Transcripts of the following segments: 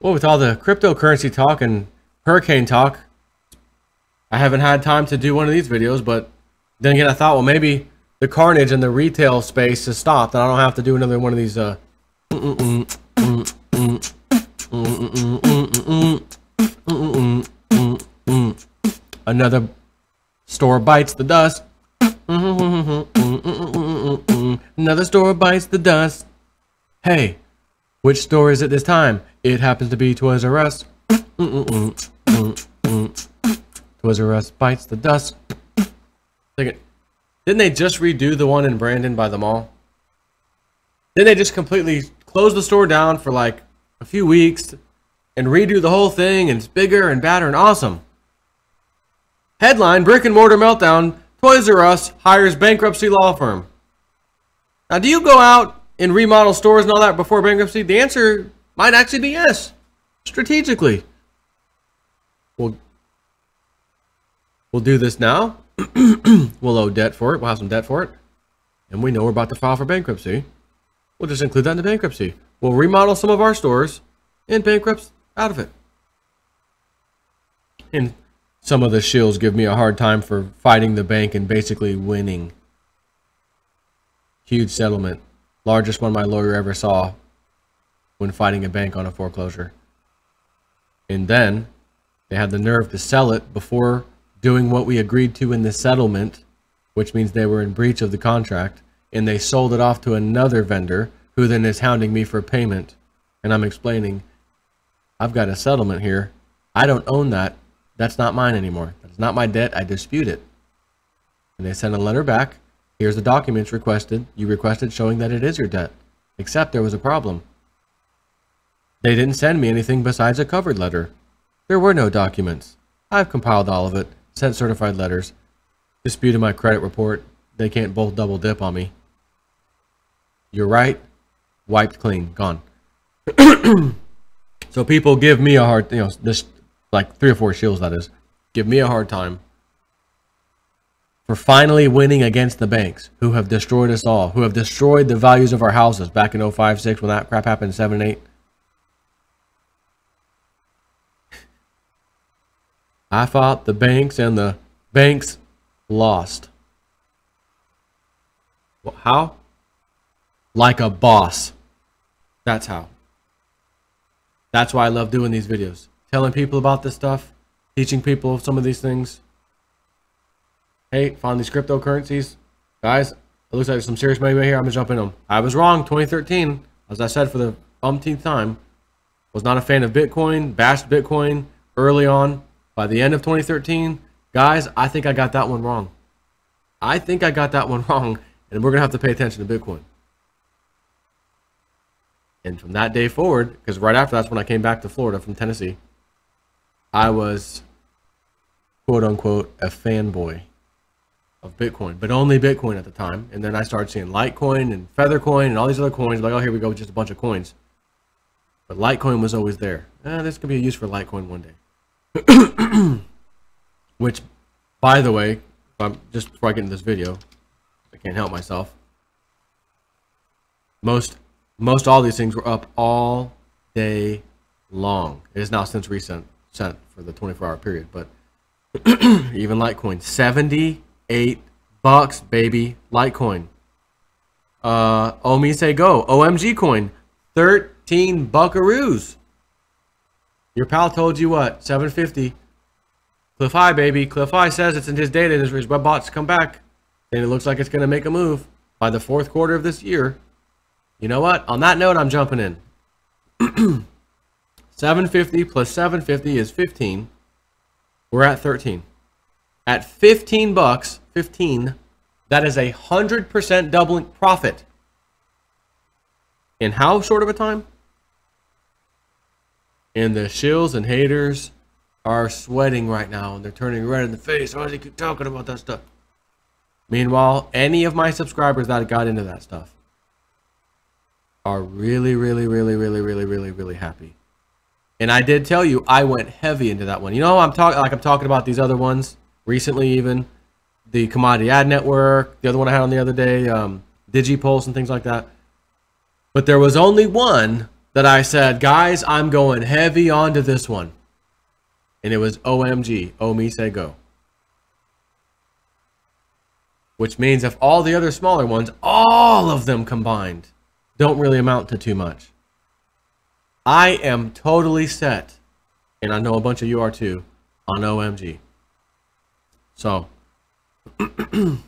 Well, with all the cryptocurrency talk and hurricane talk, I haven't had time to do one of these videos, but then again, I thought, well, maybe the carnage in the retail space has stopped, and I don't have to do another one of these, another store bites the dust. Another store bites the dust. Hey, which store is it this time? It happens to be Toys R Us. Toys R Us bites the dust. Didn't they just redo the one in Brandon by the mall? Didn't they just completely close the store down for like a few weeks and redo the whole thing, and it's bigger and badder and awesome? Headline, brick and mortar meltdown. Toys R Us hires bankruptcy law firm. Now, do you go out and remodel stores and all that before bankruptcy? The answer might actually be yes. Strategically. We'll do this now. We'll owe debt for it. We'll have some debt for it. And we know we're about to file for bankruptcy. We'll just include that in the bankruptcy. We'll remodel some of our stores and bankrupt out of it. And some of the shills give me a hard time for fighting the bank and basically winning. Huge settlement. Largest one my lawyer ever saw when fighting a bank on a foreclosure. And then they had the nerve to sell it before doing what we agreed to in the settlement, which means they were in breach of the contract, and they sold it off to another vendor who then is hounding me for payment. And I'm explaining, I've got a settlement here. I don't own that. That's not mine anymore. That's not my debt. I dispute it. And they sent a letter back. Here's the documents requested. You requested showing that it is your debt. Except there was a problem. They didn't send me anything besides a covered letter. There were no documents. I've compiled all of it, sent certified letters, disputed my credit report. They can't both double dip on me. You're right. Wiped clean. Gone. So people give me a hard, this like 3 or 4 shills, that is, give me a hard time for finally winning against the banks who have destroyed us all, who have destroyed the values of our houses back in 05, 6 when that crap happened in 7 and 8. I fought the banks and the banks lost. Well, how? Like a boss. That's how. That's why I love doing these videos. Telling people about this stuff. Teaching people some of these things. Hey, found these cryptocurrencies. Guys, it looks like there's some serious money right here. I'm going to jump in them. I was wrong. 2013, as I said for the umpteenth time, was not a fan of Bitcoin. Bashed Bitcoin early on. By the end of 2013, guys, I think I got that one wrong. I think I got that one wrong. And we're going to have to pay attention to Bitcoin. And from that day forward, because right after that's when I came back to Florida from Tennessee, I was, quote unquote, a fanboy of Bitcoin, but only Bitcoin at the time. And then I started seeing Litecoin and Feathercoin and all these other coins. Like, oh, here we go, just a bunch of coins. But Litecoin was always there. This could be a use for Litecoin one day. Which, by the way, just before I get into this video, I can't help myself. Most all these things were up all day long. It is now since reset for the 24-hour period, but even Litecoin, $78, baby. Litecoin. Omise Go, OMG coin, 13 buckaroos. Your pal told you what? 750. Cliff High, baby. Cliff High says it's in his data and his web bots come back, and it looks like it's going to make a move by the 4th quarter of this year. You know what? On that note, I'm jumping in. 750 plus 750 is 15. We're at 13. At 15 bucks, 15, that is 100% doubling profit. In how short of a time? And the shills and haters are sweating right now, and they're turning red in the face. Why does he keep talking about that stuff? Meanwhile, any of my subscribers that got into that stuff are really, really, really, really, really, really, really happy. And I did tell you I went heavy into that one. You know, I'm talking about these other ones recently, even the Commodity Ad Network, the other one I had on the other day, DigiPulse and things like that. But there was only one that I said, guys, I'm going heavy onto this one. And it was OMG, oh me say go. Which means if all the other smaller ones, all of them combined, don't really amount to too much. I am totally set, and I know a bunch of you are too, on OMG. So, Sophie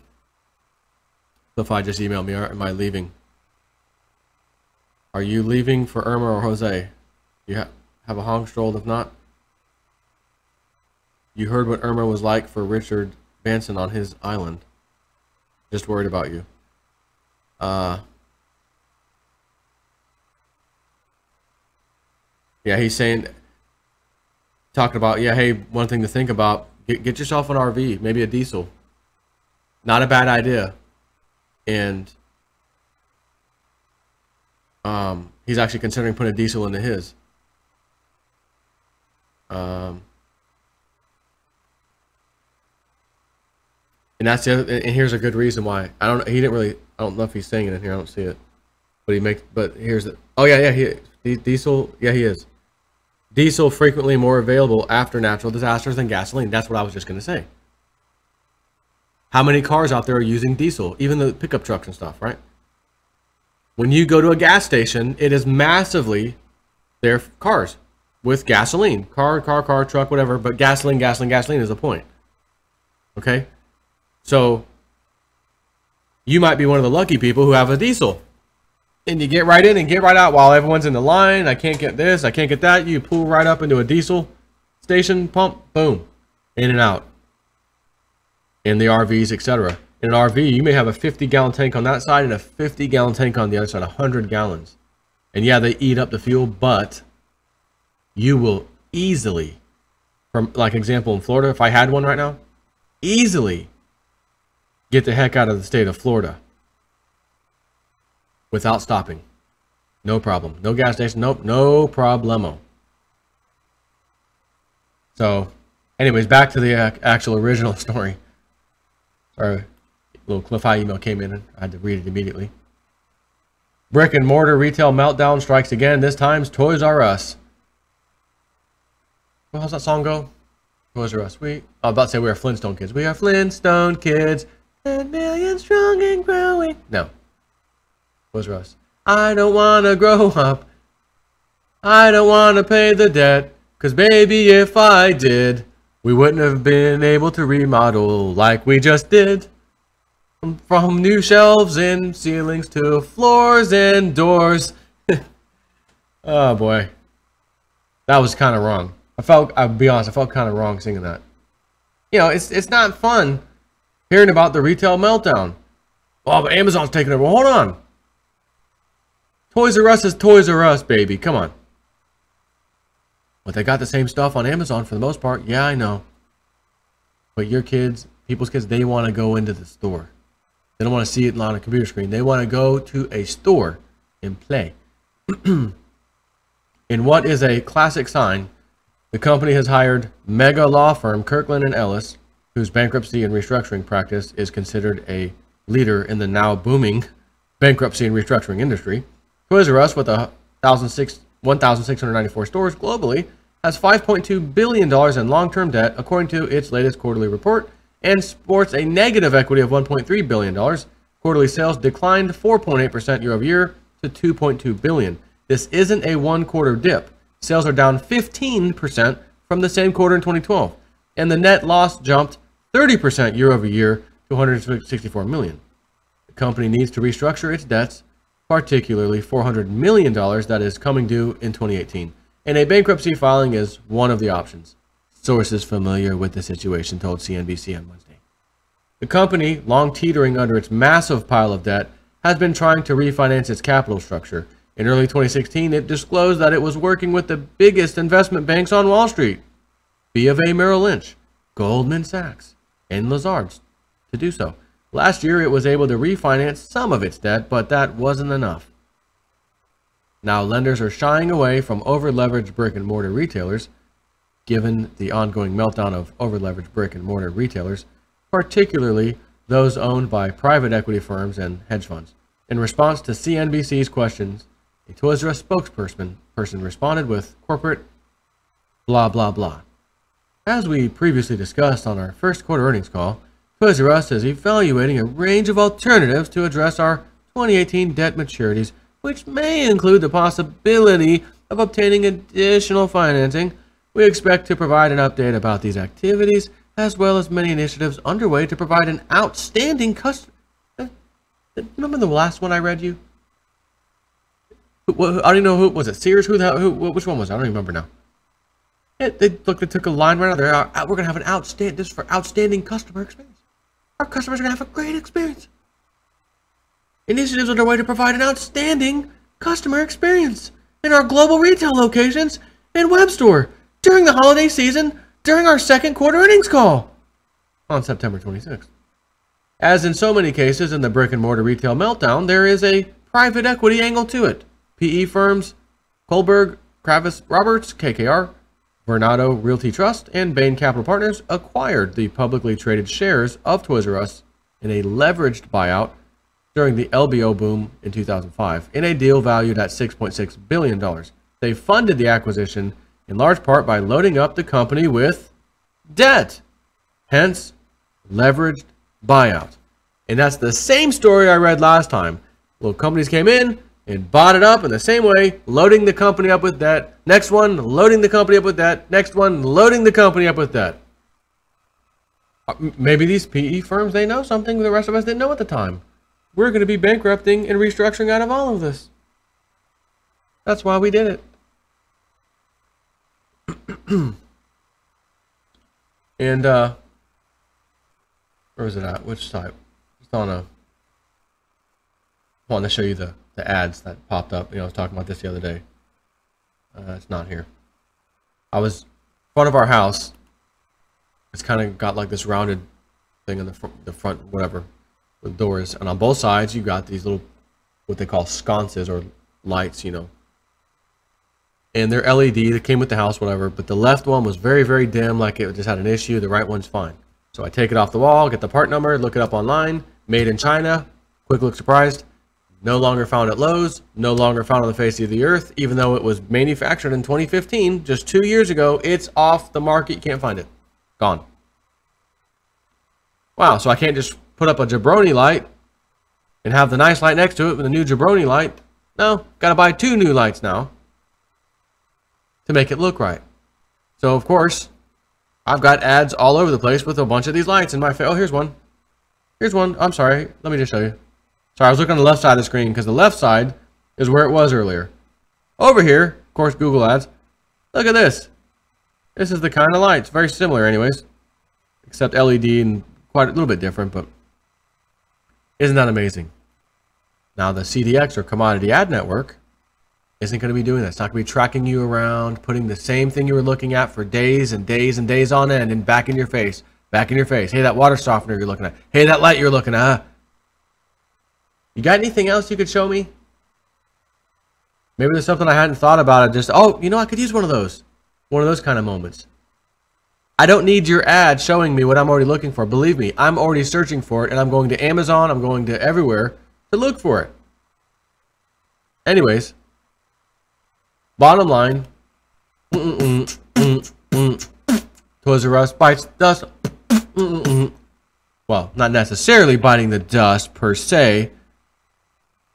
just emailed me, am I leaving? Are you leaving for Irma or Jose? You have a honk strolled, if not? You heard what Irma was like for Richard Branson on his island. Just worried about you. Yeah, he's saying, talking about, yeah, hey, one thing to think about, get yourself an RV, maybe a diesel. Not a bad idea. And he's actually considering putting a diesel into his. And that's the other, and here's a good reason why. I don't know if he's saying it in here, I don't see it. But here's the, oh yeah, diesel, yeah, he is. Diesel frequently more available after natural disasters than gasoline. That's what I was just going to say. How many cars out there are using diesel? Even the pickup trucks and stuff, right? When you go to a gas station, it is massively their cars with gasoline. Car, truck, whatever. But gasoline is the point. Okay? So, you might be one of the lucky people who have a diesel. And you get right in and get right out while everyone's in the line. I can't get this, I can't get that. You pull right up into a diesel station, pump, boom, in and out. In the RVs, etc. In an RV, you may have a 50-gallon tank on that side and a 50-gallon tank on the other side, 100 gallons. And yeah, they eat up the fuel, but you will easily, from like example in Florida, if I had one right now, easily get the heck out of the state of Florida without stopping. No problem. No gas station. Nope. No problemo. So, anyways, back to the actual original story. Sorry, a little Cliff High email came in and I had to read it immediately. Brick and mortar retail meltdown strikes again. This time, Toys R Us. Well, how's that song go? Toys R Us. I was about to say we are Flintstone kids. We are Flintstone kids. 10 million strong and growing. No. Toys R Us. I don't want to grow up. I don't want to pay the debt. 'Cause baby, if I did, we wouldn't have been able to remodel like we just did. From new shelves and ceilings to floors and doors. Oh boy. That was kind of wrong. I'll be honest, I felt kind of wrong singing that. You know, it's not fun hearing about the retail meltdown. Oh, but Amazon's taking over. Well, hold on. Toys R Us is Toys R Us, baby. Come on. But they got the same stuff on Amazon for the most part. Yeah, I know. But your kids, people's kids, they want to go into the store. They don't want to see it on a computer screen. They want to go to a store and play. In what is a classic sign, the company has hired mega law firm Kirkland & Ellis, whose bankruptcy and restructuring practice is considered a leader in the now booming bankruptcy and restructuring industry. Toys R Us, with 1,694 stores globally, has $5.2 billion in long-term debt, according to its latest quarterly report, and sports a negative equity of $1.3 billion. Quarterly sales declined 4.8% year over year to $2.2 billion. This isn't a one-quarter dip. Sales are down 15% from the same quarter in 2012, and the net loss jumped 30% year over year to $164 million. The company needs to restructure its debts, particularly $400 million that is coming due in 2018. And a bankruptcy filing is one of the options. Sources familiar with the situation told CNBC on Wednesday. The company, long teetering under its massive pile of debt, has been trying to refinance its capital structure. In early 2016, it disclosed that it was working with the biggest investment banks on Wall Street, B of A Merrill Lynch, Goldman Sachs, and Lazard, to do so. Last year, it was able to refinance some of its debt, but that wasn't enough. Now, lenders are shying away from over-leveraged brick-and-mortar retailers, given the ongoing meltdown of over-leveraged brick-and-mortar retailers, particularly those owned by private equity firms and hedge funds. In response to CNBC's questions, A Toys R Us spokesperson responded with corporate blah blah blah. As we previously discussed on our first quarter earnings call, Toys R Us is evaluating a range of alternatives to address our 2018 debt maturities, which may include the possibility of obtaining additional financing. We expect to provide an update about these activities, as well as many initiatives underway to provide an outstanding customer. Remember the last one I read you? I don't even know who was it. Sears? Which one was it? I don't even remember now. They took a line right out there. We're gonna have an outstanding customer experience. Our customers are gonna have a great experience. Initiatives underway to provide an outstanding customer experience in our global retail locations and web store during the holiday season during our second quarter earnings call on September 26th. As in so many cases in the brick and mortar retail meltdown, there is a private equity angle to it. PE firms Kohlberg, Kravis Roberts, KKR, Vernado Realty Trust, and Bain Capital Partners acquired the publicly traded shares of Toys R Us in a leveraged buyout during the LBO boom in 2005 in a deal valued at $6.6 billion. They funded the acquisition in large part by loading up the company with debt, hence leveraged buyout. And that's the same story I read last time. Little companies came in and bought it up in the same way, loading the company up with debt. Next one, loading the company up with debt. Next one, loading the company up with debt. Maybe these PE firms, they know something the rest of us didn't know at the time. We're going to be bankrupting and restructuring out of all of this. That's why we did it. And, where was it at? Which site? Just on a... I wanted to show you the ads that popped up. I was talking about this the other day. It's not here. I was in front of our house. It's kind of got like this rounded thing in the front, whatever, with doors. And on both sides, you got these little, what they call sconces or lights, And they're LED. They came with the house, whatever. But the left one was very, very dim, like it just had an issue. The right one's fine. So I take it off the wall, get the part number, look it up online. Made in China. Quick look surprised. No longer found at Lowe's, no longer found on the face of the earth, even though it was manufactured in 2015, just 2 years ago. It's off the market. You can't find it. Gone. Wow, so I can't just put up a jabroni light and have the nice light next to it with a new jabroni light. No, gotta buy 2 new lights now to make it look right. So, of course, I've got ads all over the place with a bunch of these lights in my face. Oh, here's one. Here's one. I'm sorry. Let me just show you. Sorry, I was looking on the left side of the screen because the left side is where it was earlier. Over here, of course, Google Ads. Look at this. This is the kind of lights. Very similar anyways. Except LED and quite a little bit different, but isn't that amazing? Now the CDX or Commodity Ad Network isn't going to be doing that. It's not going to be tracking you around, putting the same thing you were looking at for days and days and days on end and back in your face. Back in your face. Hey, that water softener you're looking at. Hey, that light you're looking at. You got anything else you could show me? Maybe there's something I hadn't thought about. I could use one of those. One of those kind of moments. I don't need your ad showing me what I'm already looking for. Believe me, I'm already searching for it, and I'm going to Amazon, I'm going to everywhere to look for it. Anyways, bottom line, Toys R Us bites dust. Well, not necessarily biting the dust per se.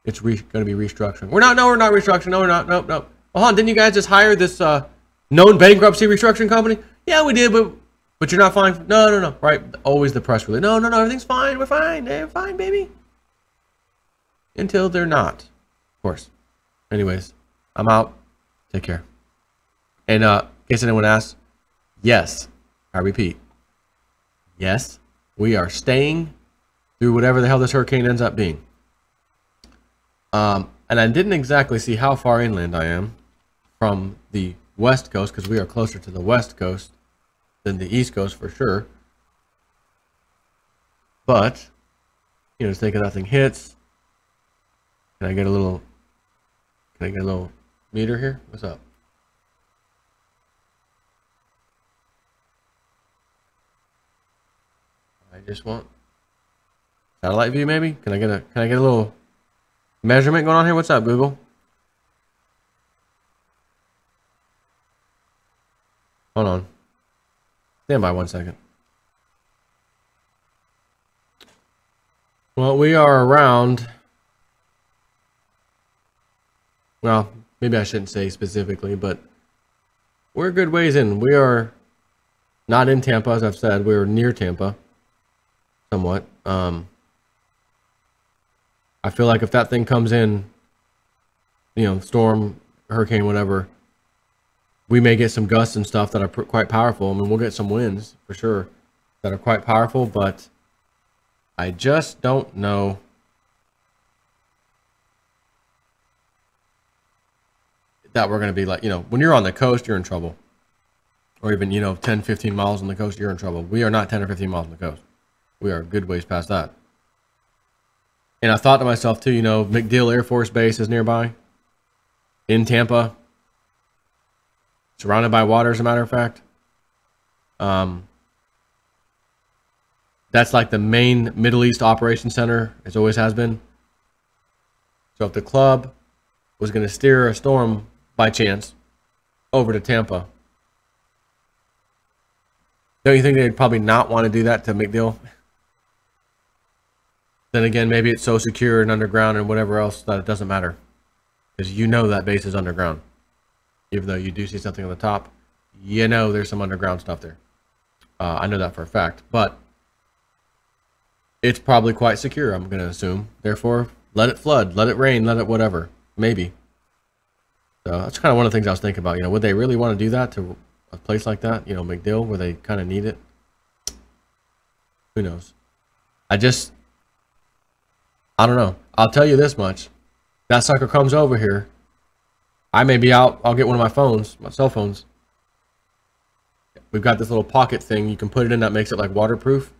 It's going to be restructuring. We're not restructuring. No, we're not. Nope. Well, hold on. Didn't you guys just hire this known bankruptcy restructuring company? Yeah, we did, but you're not fine. No. Right? Always the press release. No. Everything's fine. We're fine. They're fine, baby. Until they're not, of course. Anyways, I'm out. Take care. And in case anyone asks, yes, I repeat, yes, we are staying through whatever the hell this hurricane ends up being. And I didn't exactly see how far inland I am from the west coast, because we are closer to the west coast than the east coast for sure. But, just think if nothing hits. Can I get a little meter here? What's up? I just want satellite view maybe? Can I get a little measurement going on here? What's up, Google? Hold on. Stand by 1 second. Well, we are around... Well, maybe I shouldn't say specifically, but we're a good ways in. We are not in Tampa, as I've said. We're near Tampa, somewhat. I feel like if that thing comes in, you know, storm, hurricane, whatever, we may get some gusts and stuff that are quite powerful. I mean, we'll get some winds for sure that are quite powerful, but I just don't know that we're going to be like, you know, when you're on the coast, you're in trouble. Or even, you know, 10, 15 miles on the coast, you're in trouble. We are not 10 or 15 miles on the coast. We are a good ways past that. And I thought to myself, too, you know, MacDill Air Force Base is nearby. In Tampa. Surrounded by water, as a matter of fact. That's like the main Middle East Operations Center. It always has been. So if the club was going to steer a storm by chance over to Tampa, don't you think they'd probably not want to do that to MacDill? Then again, maybe it's so secure and underground and whatever else that it doesn't matter. Because you know that base is underground. Even though you do see something on the top, you know there's some underground stuff there. I know that for a fact. But it's probably quite secure, I'm going to assume. Therefore, let it flood, let it rain, let it whatever. Maybe. So that's kind of one of the things I was thinking about. You know, would they really want to do that to a place like that? You know, MacDill, where they kind of need it? Who knows? I don't know. I'll tell you this much. That sucker comes over here, I may be out. I'll get one of my phones, my cell phones. We've got this little pocket thing. You can put it in that makes it like waterproof.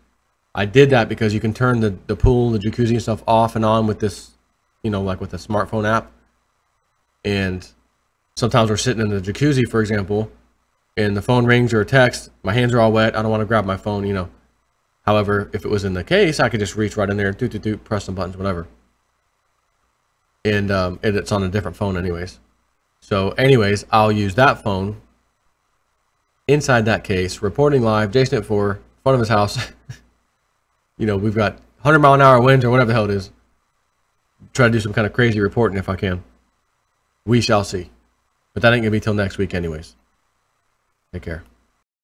I did that because you can turn the pool, the jacuzzi and stuff off and on with this, you know, like with a smartphone app. And sometimes we're sitting in the jacuzzi, for example, and the phone rings or a text. My hands are all wet. I don't want to grab my phone, you know. However, if it was in the case, I could just reach right in there, press some buttons, whatever. And it's on a different phone anyways. So anyways, I'll use that phone inside that case, reporting live, Jason at 4, in front of his house. You know, we've got 100-mile-an-hour winds or whatever the hell it is. Try to do some kind of crazy reporting if I can. We shall see. But that ain't going to be till next week anyways. Take care.